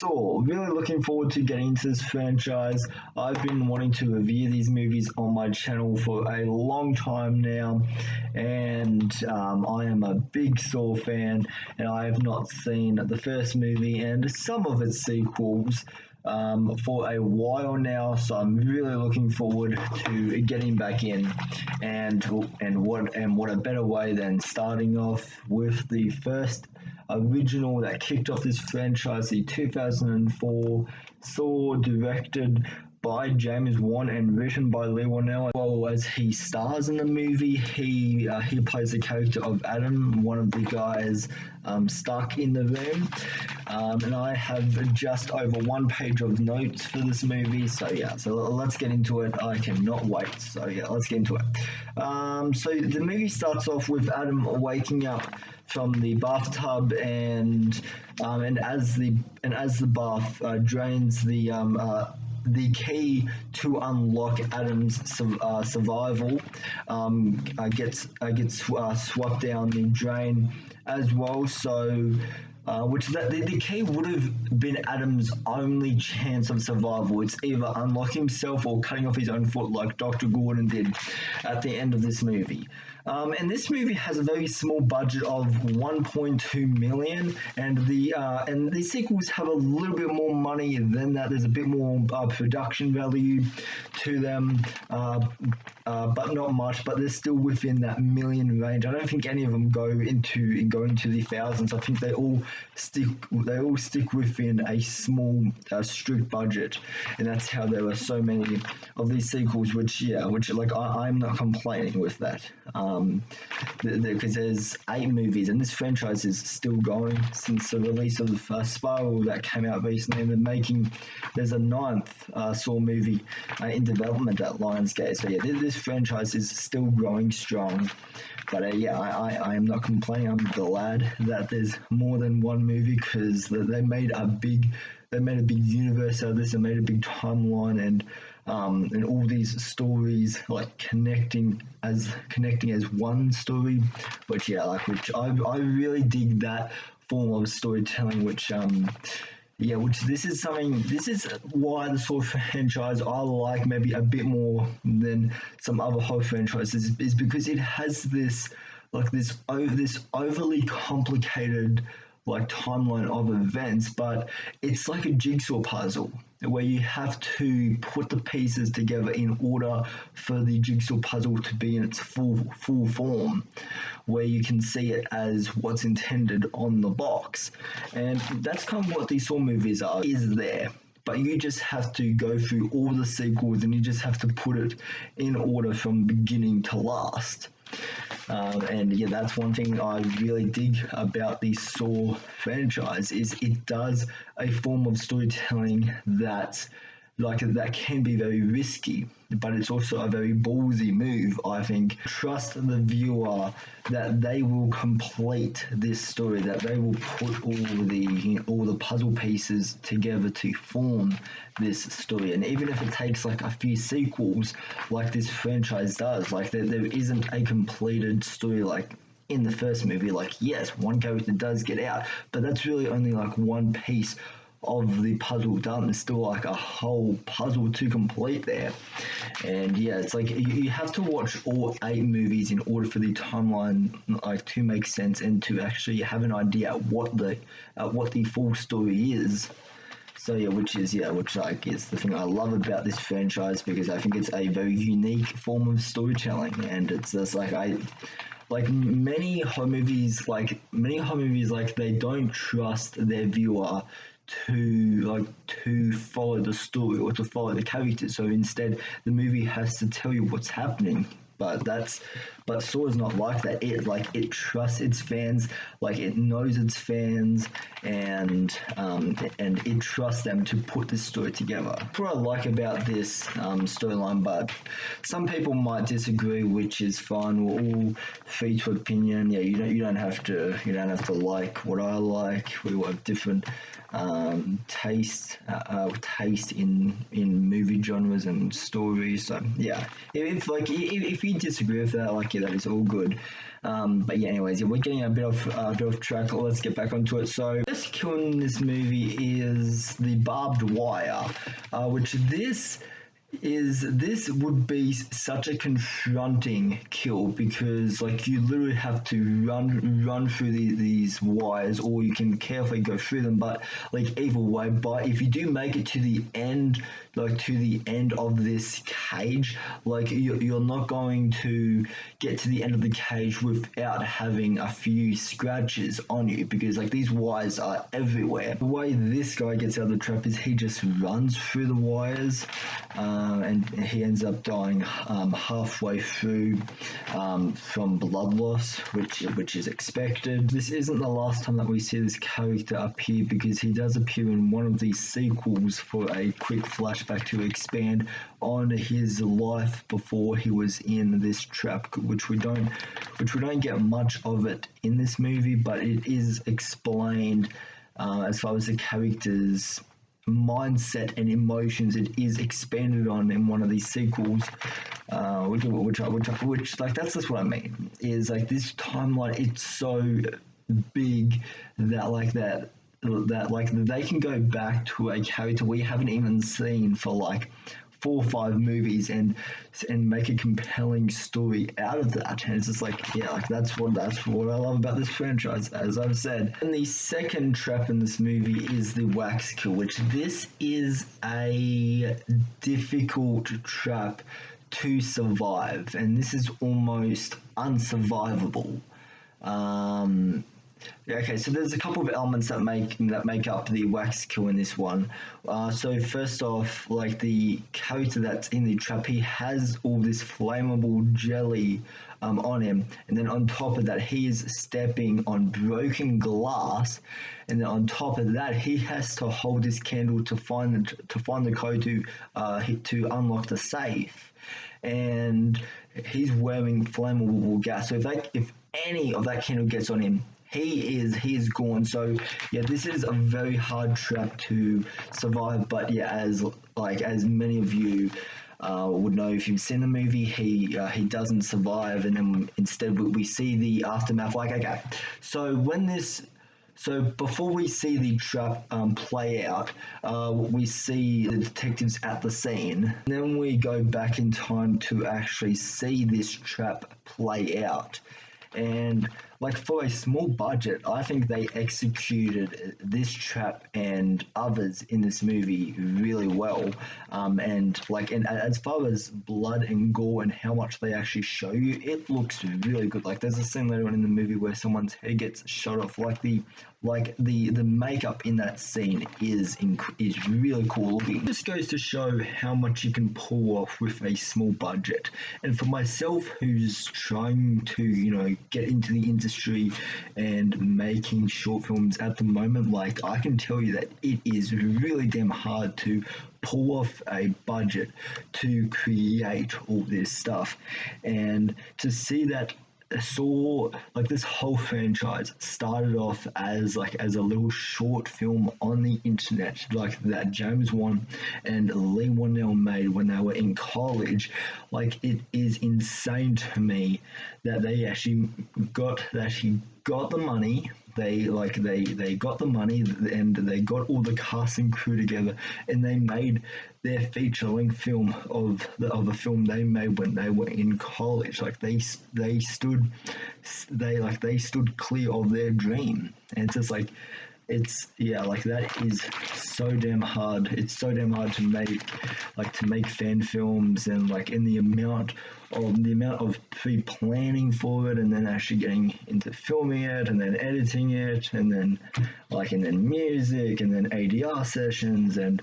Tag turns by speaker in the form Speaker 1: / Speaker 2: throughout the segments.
Speaker 1: So, really looking forward to getting into this franchise. I've been wanting to review these movies on my channel for a long time now, and I am a big Saw fan, and I have not seen the first movie and some of its sequels for a while now. So I'm really looking forward to getting back in, and what a better way than starting off with the first original that kicked off this franchise, the 2004 Saw, directed by James Wan and written by Lee Whannell. As well as he stars in the movie, he plays the character of Adam, one of the guys stuck in the room. And I have just over one page of notes for this movie. So yeah, so let's get into it. I cannot wait. So yeah, let's get into it. So the movie starts off with Adam waking up from the bathtub, and as the bath drains the key to unlock Adam's survival gets swept down the drain as well. So, which that the key would have been Adam's only chance of survival. It's either unlocking himself or cutting off his own foot, like Dr. Gordon did at the end of this movie. And this movie has a very small budget of 1.2 million, and the sequels have a little bit more money than that. There's a bit more production value to them, but not much. But they're still within that million range. I don't think any of them go into the thousands. I think they all stick within a small strict budget, and that's how there are so many of these sequels. Which like I'm not complaining with that. Because there's 8 movies, and this franchise is still going since the release of Spiral that came out recently, and there's a ninth Saw movie in development at Lionsgate. So yeah, this franchise is still growing strong. But yeah, I am not complaining. I'm glad that there's more than one movie, because they made a big universe out of this, and made a big timeline, and all these stories like connecting as one story. Which yeah, which I really dig that form of storytelling. Which this is why the Saw franchise I like maybe a bit more than some other horror franchises, is because it has this overly complicated like timeline of events, but it's like a jigsaw puzzle where you have to put the pieces together in order for the jigsaw puzzle to be in its full form, where you can see it as what's intended on the box. And that's kind of what these Saw movies is there. But you just have to go through all the sequels, and you just have to put it in order from beginning to last. And yeah, that's one thing I really dig about the Saw franchise, is it does a form of storytelling that can be very risky, but it's also a very ballsy move, I think. Trust the viewer that they will complete this story, that they will put all the puzzle pieces together to form this story. And even if it takes like a few sequels, like this franchise does, like there isn't a completed story like in the first movie. Like, yes, one character does get out, but that's really only like one piece of the puzzle done. There's still like a whole puzzle to complete there. And yeah, it's like you have to watch all 8 movies in order for the timeline like to make sense, and to actually have an idea what the full story is. So yeah, which like is the thing I love about this franchise, because I think it's a very unique form of storytelling. And it's just like many horror movies, they don't trust their viewer to follow the story or to follow the characters. So instead, the movie has to tell you what's happening. But Saw is not like that. It trusts its fans, like it knows its fans, and it trusts them to put this story together. That's what I like about this storyline, but some people might disagree, which is fine. We're all free to opinion. Yeah, you don't have to like what I like. We all have different taste in movie genres and stories. So yeah, if you disagree with that, like, yeah, that is all good. But yeah, anyways, yeah, we're getting a bit off track. Let's get back onto it. So, first kill in this movie is the barbed wire, which this would be such a confronting kill, because like you literally have to run through these wires, or you can carefully go through them, but like either way, but if you do make it to the end, like to the end of this cage, like you're not going to get to the end of the cage without having a few scratches on you, because like these wires are everywhere. The way this guy gets out of the trap is he just runs through the wires, and he ends up dying halfway through from blood loss, which is expected. This isn't the last time that we see this character appear, because he does appear in one of these sequels for a quick flashback to expand on his life before he was in this trap, which we don't get much of it in this movie, but it is explained as far as the character's mindset and emotions. It is expanded on in one of these sequels, which like that's just what I mean. Is like this timeline, it's so big that like they can go back to a character we haven't even seen for like 4 or 5 movies and make a compelling story out of that. And it's just like, yeah, like that's what I love about this franchise, as I've said. And the second trap in this movie is the wax kill, which this is a difficult trap to survive, and this is almost unsurvivable. Okay, so there's a couple of elements that make up the wax kill in this one. So first off, like the character that's in the trap, he has all this flammable jelly on him, and then on top of that, he is stepping on broken glass, and then on top of that, he has to hold this candle to find the code to unlock the safe, and he's wearing flammable gas. So if any of that candle gets on him, he is gone. So yeah, this is a very hard trap to survive. But yeah, as many of you would know if you've seen the movie, he doesn't survive, and then instead we see the aftermath. Like, okay, so before we see the trap play out, we see the detectives at the scene. And then we go back in time to actually see this trap play out. And like for a small budget, I think they executed this trap and others in this movie really well. And as far as blood and gore and how much they actually show you, it looks really good. Like there's a scene later on in the movie where someone's head gets shot off. The makeup in that scene is really cool looking. This goes to show how much you can pull off with a small budget. And for myself, who's trying to get into the industry and making short films at the moment, like I can tell you that it is really damn hard to pull off a budget to create all this stuff, and to see that this whole franchise started off as a little short film on the internet, like that James Wan and Lee Wannell made when they were in college. Like, it is insane to me that they actually got the money. They got the money, and they got all the cast and crew together, and they made their feature-length film of a film they made when they were in college. Like they stood clear of their dream, and it's just like that is so damn hard. It's so damn hard to make fan films, and in the amount of pre-planning for it, and then actually getting into filming it, and then editing it, and then music, and then ADR sessions, and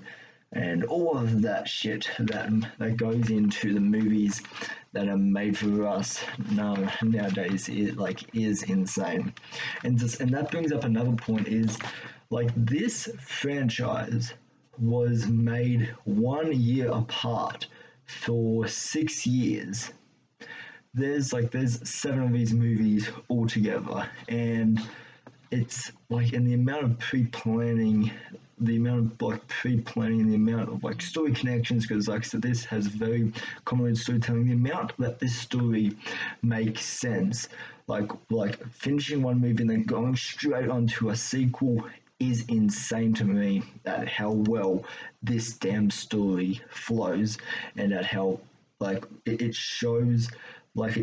Speaker 1: all of that shit that goes into the movies that are made for us nowadays is insane. And that brings up another point, is this franchise was made 1 year apart for 6 years. There's 7 of these movies altogether, and it's in the amount of pre-planning like pre-planning, the amount of like story connections, because like I said, this has very common in storytelling, the amount that this story makes sense, like finishing one movie and then going straight onto a sequel is insane to me, at how well this damn story flows, and at how like it shows, like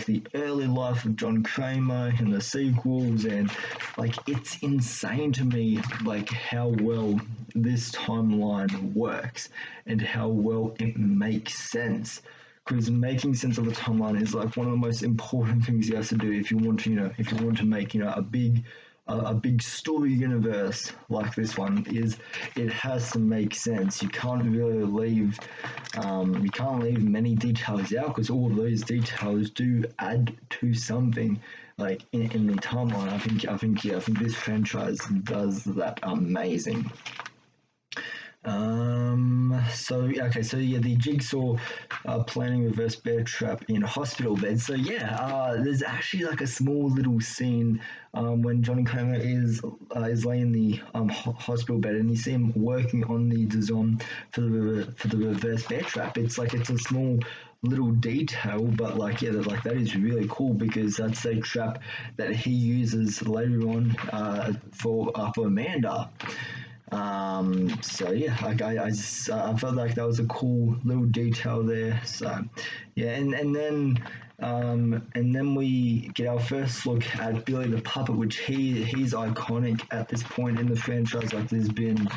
Speaker 1: the early life of John Kramer and the sequels, and like it's insane to me like how well this timeline works and how well it makes sense, because making sense of the timeline is like one of the most important things you have to do if you want to, if you want to make, a big story universe like this one. Is it has to make sense. You can't really leave many details out, because all of those details do add to something, like in the timeline. I think this franchise does that amazing. So yeah, the Jigsaw planning reverse bear trap in a hospital bed. So yeah, there's actually like a small little scene when Johnny Kramer is laying in the hospital bed, and you see him working on the design for the reverse bear trap. It's a small little detail, but like yeah, that is really cool, because that's a trap that he uses later on for Amanda. So yeah, I felt like that was a cool little detail there. So yeah, and then we get our first look at Billy the Puppet, which he's iconic at this point in the franchise. Like there's been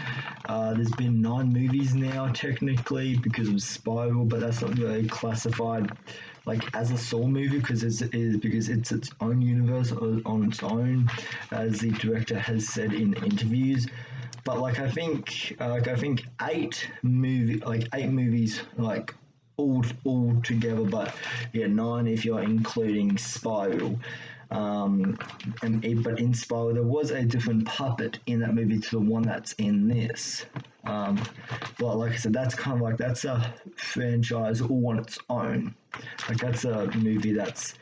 Speaker 1: 9 movies now technically because of Spiral, but that's not really classified like as a Saw movie, because it's its own universe on its own, as the director has said in interviews. But I think 8 movies, like all together, but yeah, 9 if you're including Spiral. But in Spiral there was a different puppet in that movie to the one that's in this. But like I said, that's a franchise all on its own. Like that's a movie that's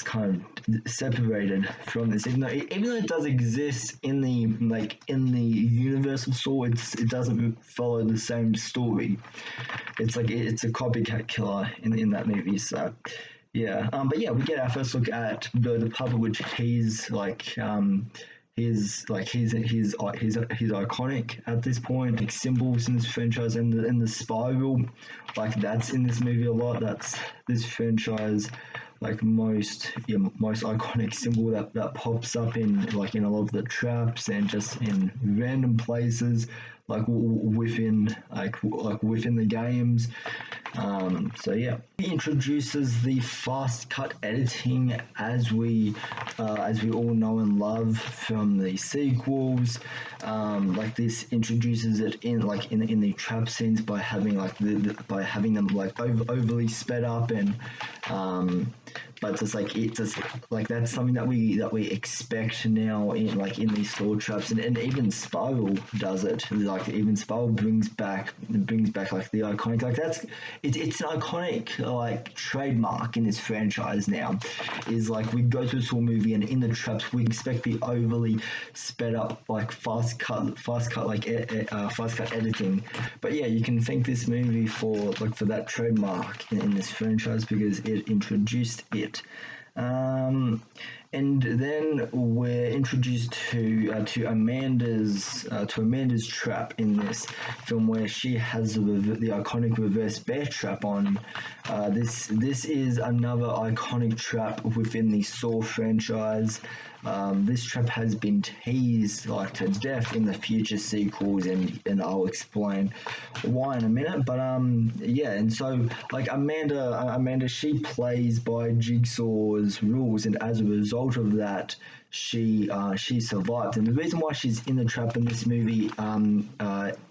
Speaker 1: kind of separated from this, even though it does exist in the universe of Saw, it doesn't follow the same story. It's a copycat killer in that movie. So yeah, but yeah, we get our first look at the puppet, which he's iconic at this point. Like symbols in this franchise, and the spiral, like that's in this movie a lot. That's this franchise like most iconic symbol that pops up in a lot of the traps and just in random places, like within within the games. So yeah, he introduces the fast cut editing as we all know and love from the sequels. Like this introduces it in the trap scenes by having by having them like overly sped up, and but it's just like that's something that we expect now in these sword traps, and even Spiral does it. Like even Spiral brings back like the iconic, like it's an iconic like trademark in this franchise now. Is like we go to a Saw movie, and in the traps we expect the overly sped up like fast cut editing. But yeah, you can thank this movie for that trademark in this franchise, because it introduced it. And then we're introduced to Amanda's trap in this film, where she has the iconic reverse bear trap on. This is another iconic trap within the Saw franchise. This trap has been teased like to death in the future sequels, and I'll explain why in a minute. But yeah, and so like Amanda, she plays by Jigsaw's rules, and as a result of that, she survived. And the reason why she's in the trap in this movie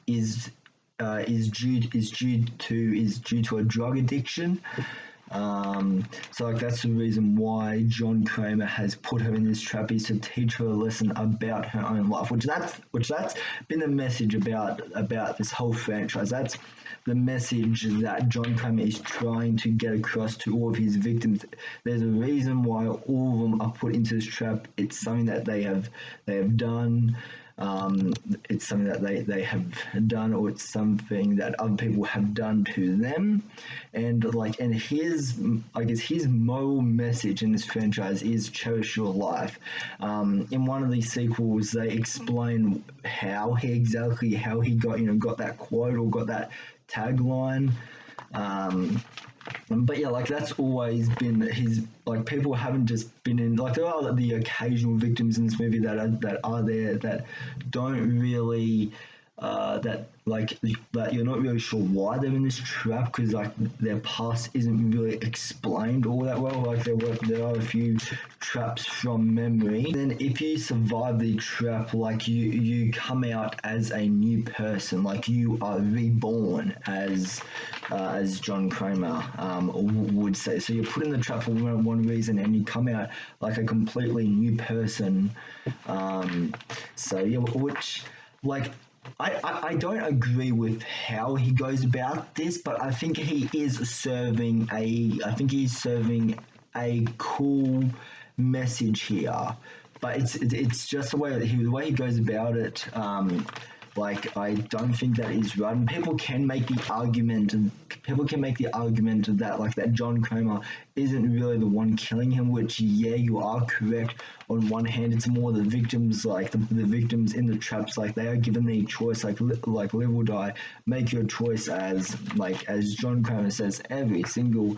Speaker 1: is due to a drug addiction. So like that's the reason why John Kramer has put her in this trap, is to teach her a lesson about her own life, which that's been the message about this whole franchise. That's the message that John Kramer is trying to get across to all of his victims. There's a reason why all of them are put into this trap. It's something that they have done. it's something that they have done, or it's something that other people have done to them. And his, I guess, his moral message in this franchise is cherish your life. In one of these sequels, they explain how he got that quote or got that tagline. But yeah, like that's always been his. Like people haven't just been in. Like there are the occasional victims in this movie that are there that don't really. That you're not really sure why they're in this trap, because like their past isn't really explained all that well. Like there are a few traps from memory. Then if you survive the trap, like you come out as a new person, like you are reborn as John Kramer would say. So you're put in the trap for one reason, and you come out like a completely new person. So yeah, which like I don't agree with how he goes about this, but I think he's serving a cool message here. But it's just the way he goes about it. Like I don't think that is right. And people can make the argument. That like that John Kramer isn't really the one killing him. Which yeah, you are correct. On one hand, it's more the victims, like the victims in the traps. Like they are given the choice, like live or die. Make your choice, as John Kramer says every single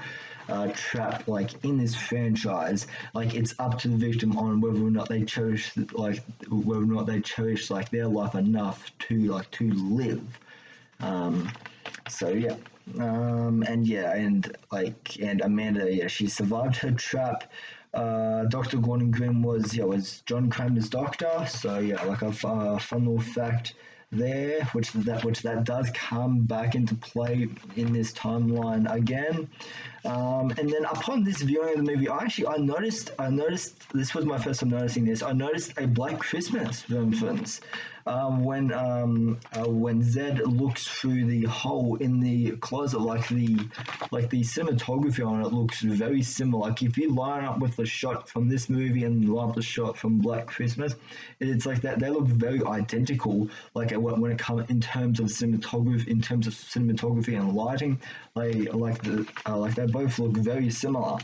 Speaker 1: trap like in this franchise. Like it's up to the victim on whether or not they cherish their life enough to live. So yeah. And Amanda, yeah, she survived her trap. Dr. Gordon Grimm was John Kramer's doctor. So yeah, like a fun little fact there, which that does come back into play in this timeline again. And then upon this viewing of the movie, I noticed this was my first time noticing this. I noticed a Black Christmas reference when Zed looks through the hole in the closet, like the cinematography on it looks very similar. Like if you line up with the shot from this movie and line up the shot from Black Christmas, it's like that they look very identical. Like when it comes in terms of cinematography, and lighting, they both look very similar.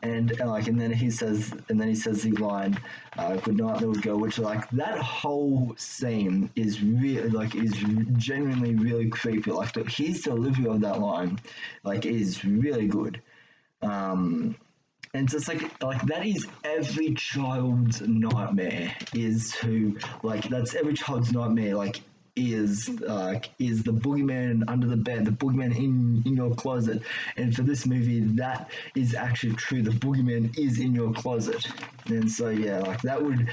Speaker 1: And then he says the line, "Good night, little girl," which like that whole scene is genuinely really creepy. Like his delivery of that line, like is really good. And it's just like that is every child's nightmare. That's every child's nightmare. Like is the boogeyman under the bed, the boogeyman in your closet. And for this movie, that is actually true. The boogeyman is in your closet. And so yeah, that would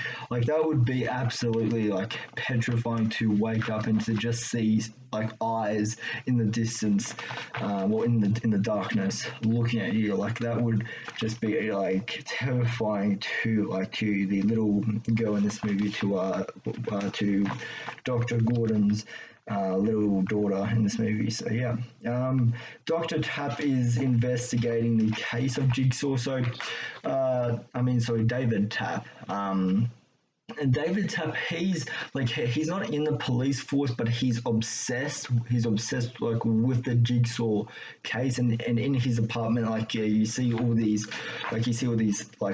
Speaker 1: be absolutely like petrifying to wake up and to just see like eyes in the distance, or in the darkness looking at you. Like that would just be like terrifying to the little girl in this movie, to Dr. Gordon's little daughter in this movie. So yeah, Dr. Tapp is investigating the case of Jigsaw. So David Tapp. And David Tapp, he's not in the police force, but he's obsessed. He's obsessed like with the Jigsaw case, and in his apartment, you see all these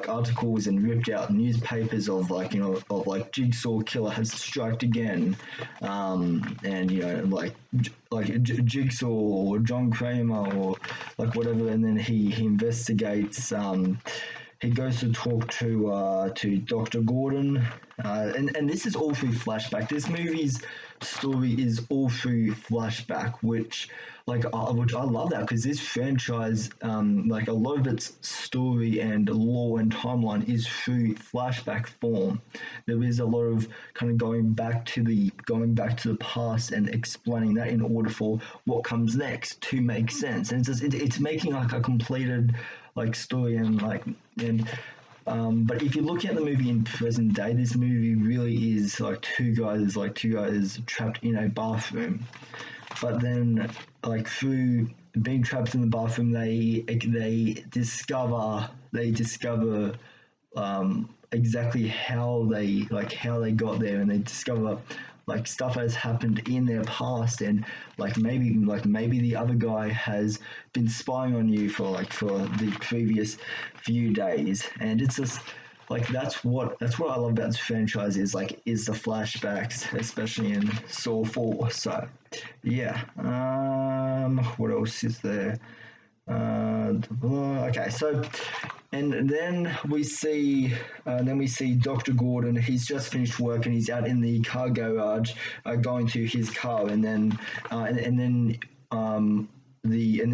Speaker 1: articles and ripped out newspapers of Jigsaw killer has struck again, Jigsaw or John Kramer or like whatever, and then he investigates. He goes to talk to Dr. Gordon, and this is all through flashback. This movie's story is all through flashback, which I love that, because this franchise, a lot of its story and lore and timeline is through flashback form. There is a lot of kind of going back to the past and explaining that in order for what comes next to make sense, and it's making like a completed story but if you look at the movie in present day, this movie really is two guys trapped in a bathroom. But then, through being trapped in the bathroom, they discover exactly how they got there, and they discover like stuff has happened in their past, and maybe the other guy has been spying on you for the previous few days, and it's just like that's what I love about this franchise is the flashbacks, especially in Saw 4. So yeah, what else is there? Okay, so then we see Dr. Gordon. He's just finished work and he's out in the car garage, going to his car, and then and then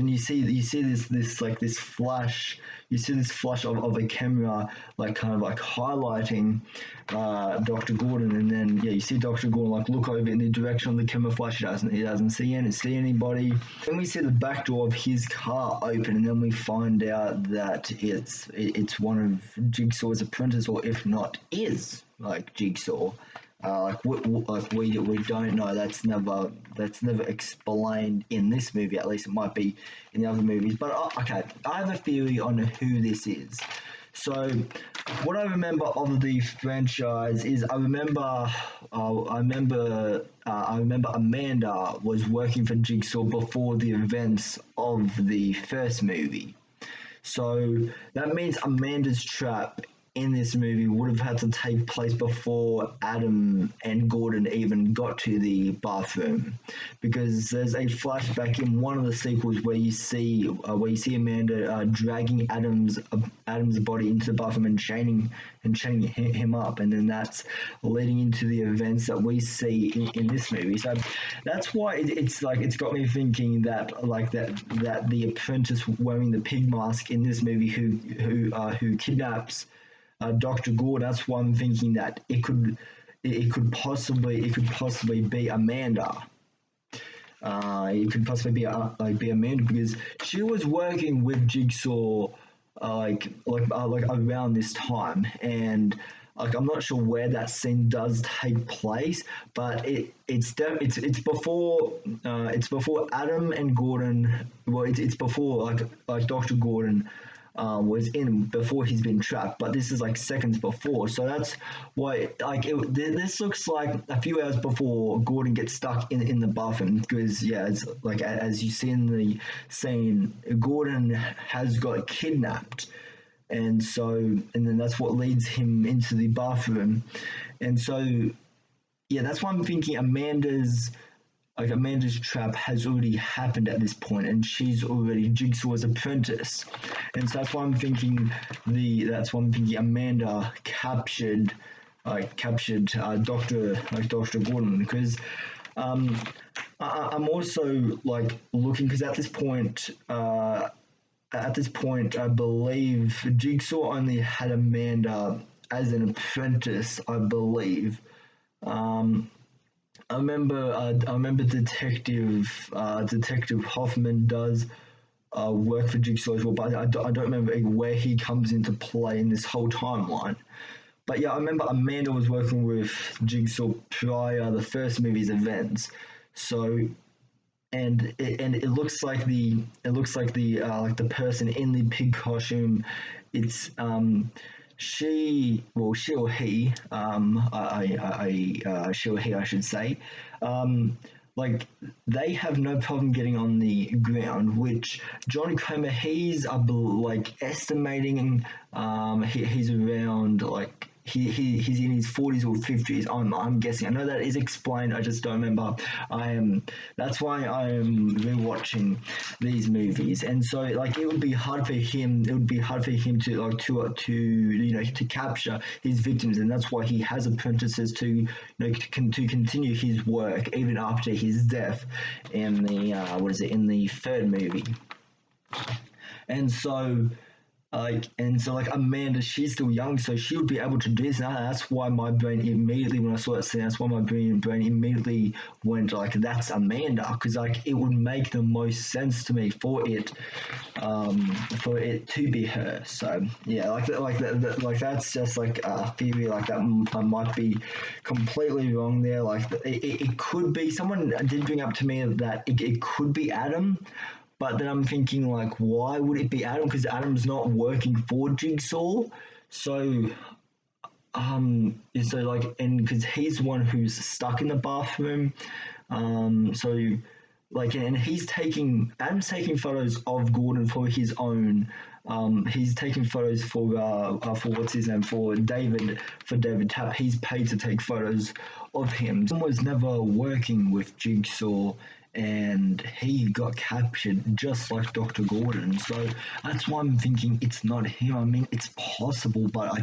Speaker 1: you see this flash. You see this flash of a camera, like kind of like highlighting Dr. Gordon, and then yeah, you see Dr. Gordon like look over in the direction of the camera flash. He doesn't see anybody. Then we see the back door of his car open, and then we find out that it's one of Jigsaw's apprentices, or if not, is like Jigsaw. We don't know. That's never explained in this movie. At least it might be in the other movies. But okay, I have a theory on who this is. So, what I remember of the franchise is I remember Amanda was working for Jigsaw before the events of the first movie. So that means Amanda's trap in this movie would have had to take place before Adam and Gordon even got to the bathroom, because there's a flashback in one of the sequels where you see Amanda dragging Adam's body into the bathroom and chaining him up, and then that's leading into the events that we see in this movie. So that's why it's got me thinking that the apprentice wearing the pig mask in this movie who kidnaps Dr. Gore. That's why I'm thinking that it could possibly be Amanda. It could possibly be Amanda, because she was working with Jigsaw like around this time, and like I'm not sure where that scene does take place, but it's before Adam and Gordon. Well, it's before like Dr. Gordon was in before he's been trapped, but this is like seconds before. So that's why this looks like a few hours before Gordon gets stuck in the bathroom, because yeah, as you see in the scene, Gordon has got kidnapped, and then that's what leads him into the bathroom, and so yeah, that's why I'm thinking Amanda's trap has already happened at this point, and she's already Jigsaw's apprentice, and so that's why I'm thinking Amanda captured Doctor Gordon, because I'm also like looking, because at this point, I believe Jigsaw only had Amanda as an apprentice, I believe. Um, I remember Detective Hoffman does work for Jigsaw as well, but I don't remember where he comes into play in this whole timeline. But yeah, I remember Amanda was working with Jigsaw prior the first movie's events. So and it looks like the person in the pig costume, it's she or he, she or he, I should say, um, like they have no problem getting on the ground. Which John Kramer, he's estimating, he's around he's in his 40s or 50s. I'm guessing. I know that is explained. I just don't remember. I am. That's why I am rewatching these movies, and so it would be hard for him. It would be hard for him to capture his victims, and that's why he has apprentices to continue his work even after his death in the in the third movie, and so. Amanda, she's still young, so she would be able to do this. And that's why my brain immediately, when I saw that scene, that's why my brain immediately went that's Amanda, because it would make the most sense to me for it to be her. So yeah, that's just like a theory that. I might be completely wrong there. It could be, someone did bring up to me that it could be Adam. But then I'm thinking, why would it be Adam? Because Adam's not working for Jigsaw. So so like, and because he's the one who's stuck in the bathroom, so like, and Adam's taking photos of Gordon for his own. He's taking photos for what's his name, for David Tapp. He's paid to take photos of him. Someone was never working with Jigsaw, and he got captured just like Dr. Gordon. So that's why I'm thinking it's not him. I mean, it's possible, but I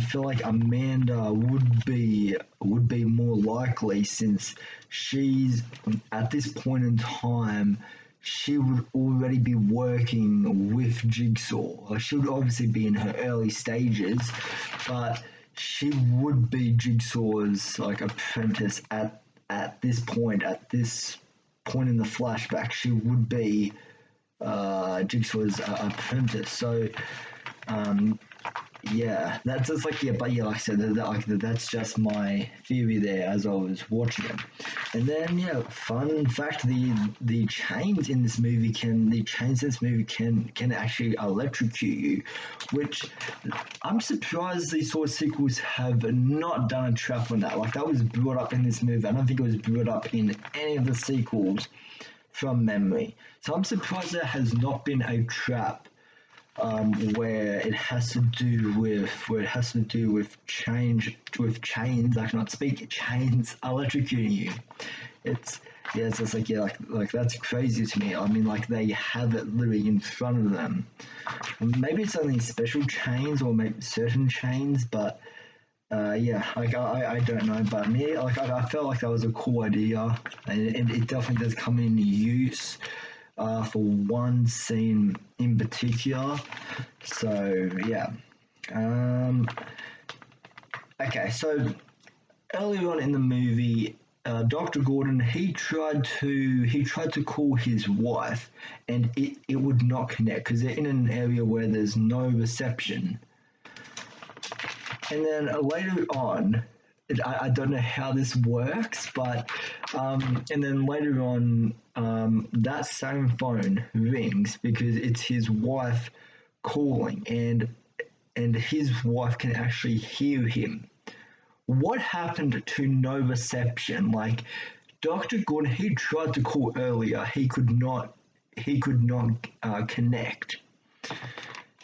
Speaker 1: feel like Amanda would be more likely, since she's at this point in time she would already be working with Jigsaw. Like, she would obviously be in her early stages, but she would be Jigsaw's like apprentice at this point. At this point in the flashback, she would be Jigsaw's apprentice. So yeah, that's just like, yeah, but yeah, like I said, that's just my theory there as I was watching it. And then, yeah, fun fact: the chains in this movie can actually electrocute you, which I'm surprised these sort of sequels have not done a trap on that. Like, that was brought up in this movie. I don't think it was brought up in any of the sequels from memory. So I'm surprised there has not been a trap where it has to do with chains. I cannot speak. Chains electrocuting you. It's yeah. It's just like, yeah, like that's crazy to me. I mean, like, they have it literally in front of them. Maybe it's only special chains or maybe certain chains, but yeah, like I don't know. But me, like, I felt like that was a cool idea, and it definitely does come in use for one scene in particular. So yeah. Okay, so earlier on in the movie, Dr. Gordon, he tried to call his wife, and it would not connect because they're in an area where there's no reception. And then later on, I don't know how this works, but and then later on, that same phone rings because it's his wife calling, and his wife can actually hear him. What happened to no reception? Like, Dr. Gordon, he tried to call earlier, he could not connect.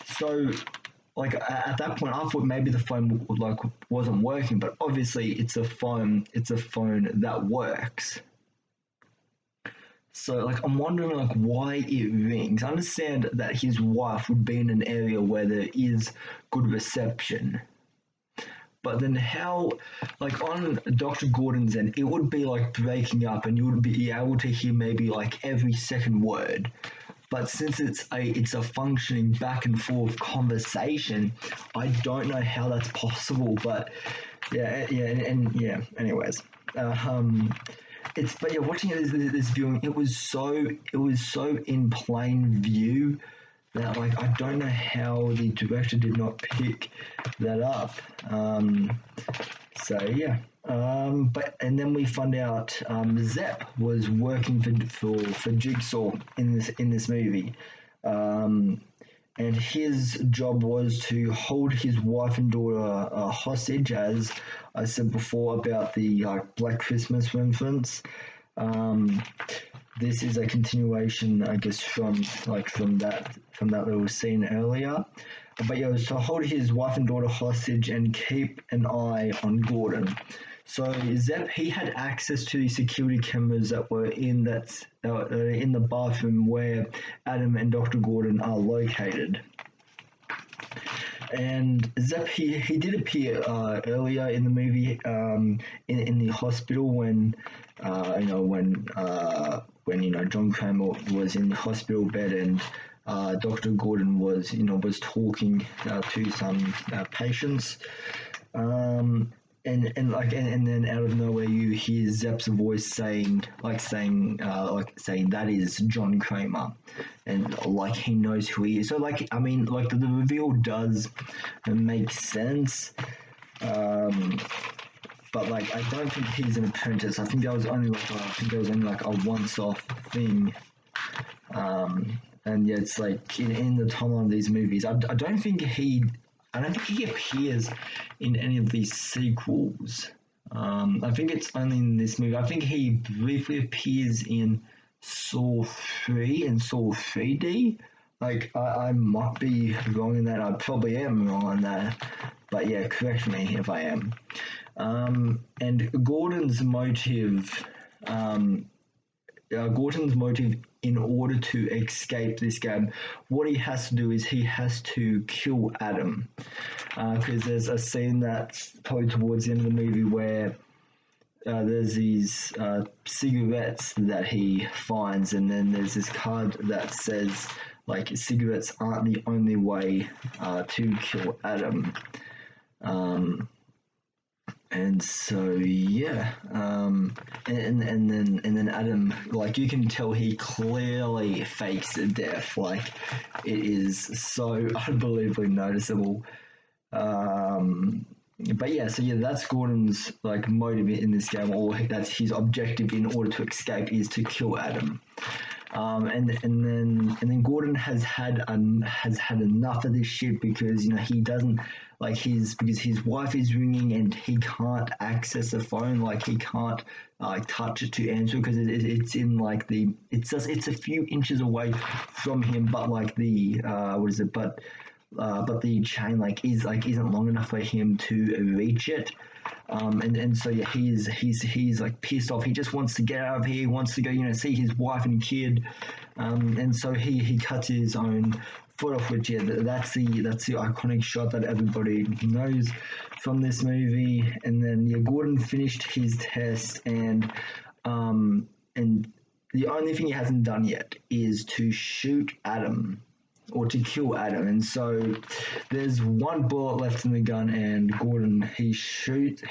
Speaker 1: So, like, at that point, I thought maybe the phone wasn't working, but obviously it's a phone. It's a phone that works. So, like, I'm wondering, like, why it rings. I understand that his wife would be in an area where there is good reception, but then how, like, on Dr. Gordon's end, it would be like breaking up, and you would be able to hear maybe like every second word. But since it's a functioning back and forth conversation, I don't know how that's possible. But yeah, and yeah. Anyways, but yeah, watching this viewing, it was so in plain view that, like, I don't know how the director did not pick that up. So yeah. But and then we find out Zepp was working for Jigsaw in this movie, and his job was to hold his wife and daughter hostage, as I said before about the Black Christmas reference. Um, this is a continuation, I guess, from that little scene earlier. But yeah, it was to hold his wife and daughter hostage and keep an eye on Gordon. So Zepp, he had access to the security cameras that were in the bathroom where Adam and Dr. Gordon are located. And Zepp, he did appear earlier in the movie, in the hospital when John Kramer was in the hospital bed, and Dr. Gordon was talking to some patients. And then out of nowhere you hear Zepp's voice saying that is John Kramer, and like he knows who he is. So, like, I mean, like, the reveal does make sense, but like, I don't think he's an apprentice. I think that was only like a once-off thing. And yeah, it's like in the timeline of these movies, I don't think I don't think he appears in any of these sequels. I think it's only in this movie. I think he briefly appears in Saw 3 and Saw 3D. Like, I might be wrong in that. I probably am wrong on that. But yeah, correct me if I am. And Gordon's motive in order to escape this game, what he has to do is he has to kill Adam. Because there's a scene that's probably towards the end of the movie where there's these cigarettes that he finds, and then there's this card that says, like, cigarettes aren't the only way to kill Adam. And so yeah, and then Adam, like, you can tell he clearly fakes a death. Like, it is so unbelievably noticeable. But yeah, so yeah, that's Gordon's, like, motive in this game, or that's his objective in order to escape, is to kill Adam. And then Gordon has had enough of this shit, because he doesn't, like, because his wife is ringing and he can't access the phone, like, he can't touch it to answer, because it's in, like, it's a few inches away from him, but, like, the but the chain, like, isn't long enough for him to reach it. And so yeah, he's like pissed off. He just wants to get out of here. He wants to go, see his wife and kid. And so he cuts his own foot off, which, yeah, that's the iconic shot that everybody knows from this movie. And then, yeah, Gordon finished his test, and the only thing he hasn't done yet is to shoot Adam, or to kill Adam. And so there's one bullet left in the gun, and Gordon, he shoots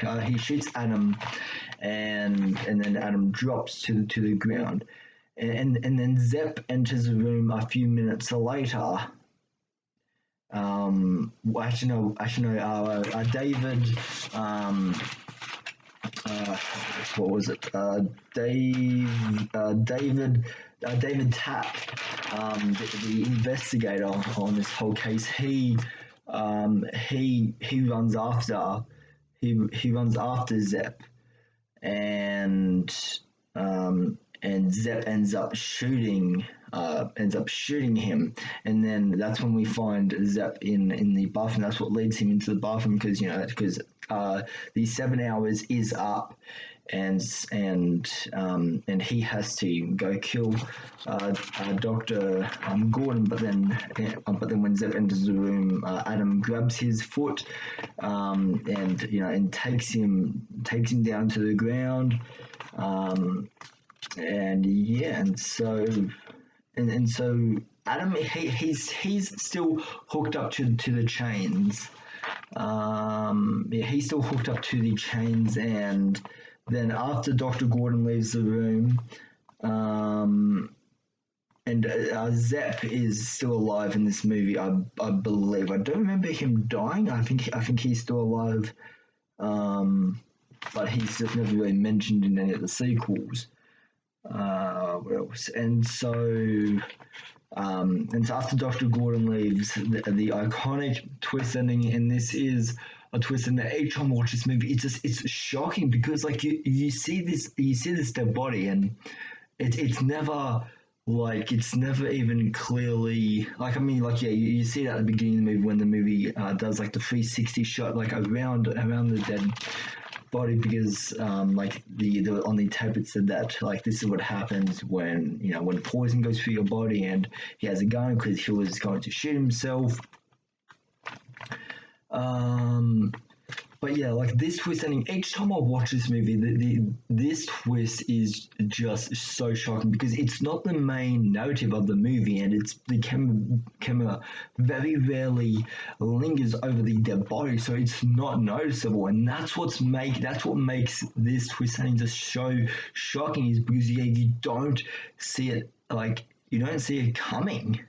Speaker 1: Adam, and then Adam drops to the ground, and then Zepp enters the room a few minutes later. Actually no, David, what was it? David Tapp, the investigator on this whole case. He runs after Zepp, and Zepp ends up shooting him, and then that's when we find Zepp in the bathroom. That's what leads him into the bathroom, because the 7 hours is up, and he has to go kill Dr. Gordon. But then when Zepp enters the room, Adam grabs his foot, and takes him down to the ground. And so Adam, he's still hooked up to the chains. He's still hooked up to the chains, and then after Dr. Gordon leaves the room, and Zepp is still alive in this movie, I believe. I don't remember him dying. I think he's still alive, but he's just never really mentioned in any of the sequels. What else? And so after Dr. Gordon leaves, the iconic twist ending, and this is a twist in that each time I watch this movie, it's shocking, because, like, you see this dead body, and it's never even clearly, like, I mean, like, yeah, you see it at the beginning of the movie when the movie does, like, the 360 shot, like, around the dead body, because like the on the tape it said that, like, this is what happens when poison goes through your body, and he has a gun because he was going to shoot himself. But yeah, like, this twist ending, each time I watch this movie, this twist is just so shocking, because it's not the main narrative of the movie, and it's the camera very rarely lingers over the dead body, so it's not noticeable, and that's what makes this twist ending just so shocking, is because, yeah, you don't see it, like, you don't see it coming.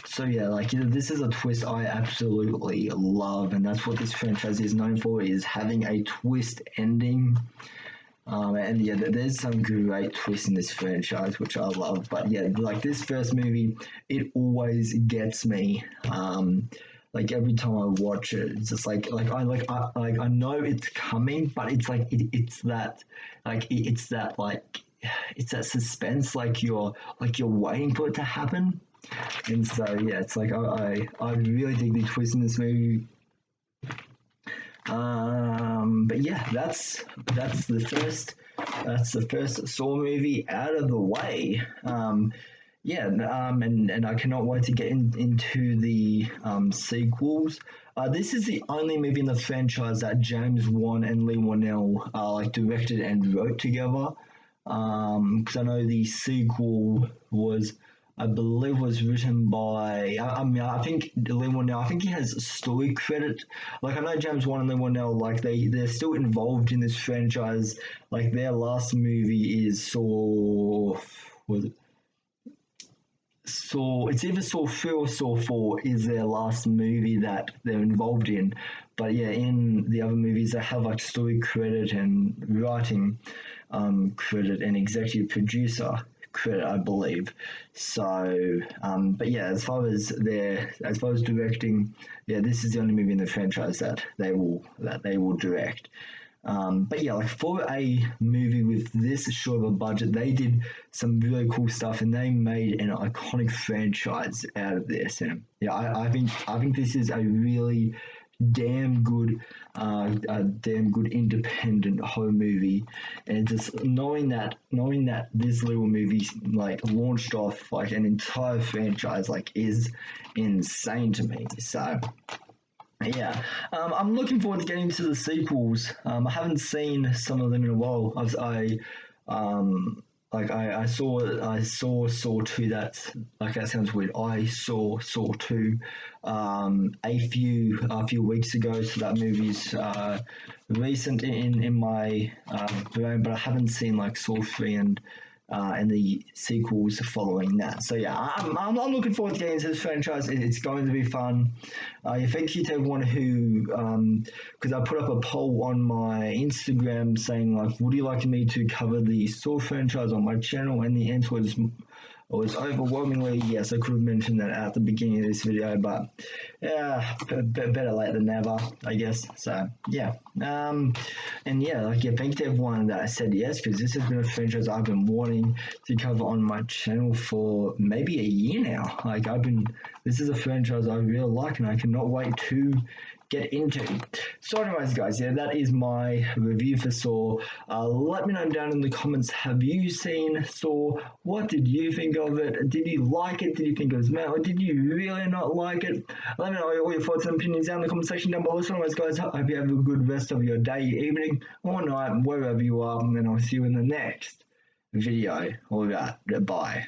Speaker 1: So yeah, like, this is a twist I absolutely love, and that's what this franchise is known for, is having a twist ending. And yeah, there's some great twists in this franchise, which I love. But yeah, like, this first movie, it always gets me. like every time I watch it, it's just I know it's coming, but it's like it's that it's that it's that suspense, like you're waiting for it to happen. And so yeah, it's like I really dig the twist in this movie. But yeah, that's the first Saw movie out of the way. Yeah, and I cannot wait to get into the sequels. This is the only movie in the franchise that James Wan and Lee Whannell like directed and wrote together. Because I know the sequel was, I believe, was written by. I mean, I think Lee Whannell. I think he has story credit. Like I know James Wan and Lee Whannell. Like they're still involved in this franchise. Like their last movie is Saw. Was it Saw? It's either Saw 3 or Saw 4 is their last movie that they're involved in. But yeah, in the other movies, they have like story credit and writing credit and executive producer credit, I believe. So, but yeah, as far as directing, yeah, this is the only movie in the franchise that they will direct. But yeah, like for a movie with this short of a budget, they did some really cool stuff and they made an iconic franchise out of this. And yeah, I think this is a really damn good independent horror movie, and just knowing that this little movie like launched off like an entire franchise like is insane to me. So yeah, I'm looking forward to getting to the sequels. I haven't seen some of them in a while. Um, I saw Saw two. That's like that sounds weird. I saw Saw two a few weeks ago. So that movie's recent in my brain, but I haven't seen like Saw three and the sequels following that. So yeah, I'm looking forward to getting into this franchise. It's going to be fun. Yeah, thank you to everyone who, because I put up a poll on my Instagram saying like, would you like me to cover the Saw franchise on my channel? And the answer was overwhelmingly yes. I could have mentioned that at the beginning of this video, but yeah, better late than never, I guess. So yeah, and yeah, like yeah, thank you to everyone that said yes, because this has been a franchise I've been wanting to cover on my channel for maybe a year now. This is a franchise I really like, and I cannot wait to get into. So anyways guys, yeah, that is my review for Saw. Let me know down in the comments, have you seen Saw? What did you think of it? Did you like it? Did you think it was mad? Or did you really not like it? Let me know all your thoughts and opinions down in the comment section down below. So anyways guys, I hope you have a good rest of your day, evening, or night, wherever you are, and I'll see you in the next video. All right, bye.